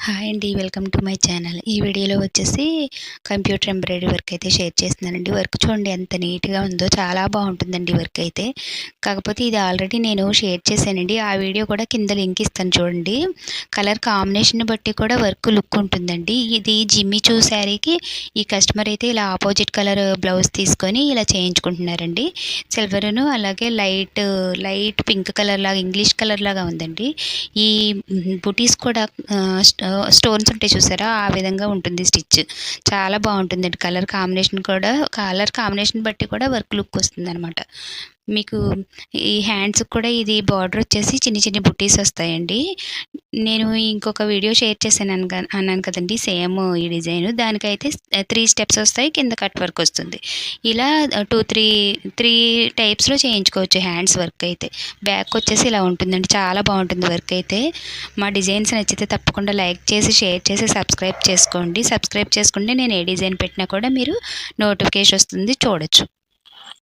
Hi అండి. Welcome to my channel. ఈ వీడియోలో వచ్చేసి కంప్యూటర్ ఎంబ్రాయిడరీ వర్క్ అయితే షేర్ చేస్తున్నానండి. వర్క్ చూడండి ఎంత నీట్‌గా ఉందో. చాలా బాగుంటుందండి వర్క్ అయితే. కాకపోతే ఇది ఆల్రెడీ నేను షేర్ చేశానండి. ఆ వీడియో కూడా కింద లింక్ ఇస్తాను చూడండి. కలర్ కాంబినేషన్‌ని బట్టి కూడా వర్క్ లుక్ ఉంటుందండి. ఇది జిమ్మి చూ శారీకి ఈ కస్టమర్ అయితే ఇలా ఆపోజిట్ కలర్ బ్లౌజ్ తీసుకొని ఇలా చేయించుకుంటున్నారండి. సిల్వరును అలాగే లైట్ పింక్ కలర్ లాగా ఇంగ్లీష్ కలర్ లాగా ఉందండి. ఈ బుటీస్ కూడా స్టోన్స్ ఉంటాయి చూసారా, ఆ విధంగా ఉంటుంది స్టిచ్. చాలా బాగుంటుందండి. కలర్ కాంబినేషన్ బట్టి కూడా వర్క్ లుక్ వస్తుందనమాట. మీకు ఈ హ్యాండ్స్కి కూడా ఇది బార్డర్ వచ్చేసి చిన్ని చిన్ని బుట్టీస్ వస్తాయండి. నేను ఇంకొక వీడియో షేర్ చేశాను అన్నాను కదండి, సేమ్ ఈ డిజైన్. దానికైతే 3 స్టెప్స్ వస్తాయి, కింద కట్ వర్క్ వస్తుంది. ఇలా 3 టైప్స్లో చేయించుకోవచ్చు హ్యాండ్స్ వర్క్ అయితే. బ్యాక్ వచ్చేసి ఇలా ఉంటుందండి. చాలా బాగుంటుంది వర్క్ అయితే. మా డిజైన్స్ నచ్చితే తప్పకుండా లైక్ చేసి షేర్ చేసి సబ్స్క్రైబ్ చేసుకోండి. సబ్స్క్రైబ్ చేసుకుంటే నేను ఏ డిజైన్ పెట్టినా కూడా మీరు నోటిఫికేషన్ వస్తుంది, చూడొచ్చు.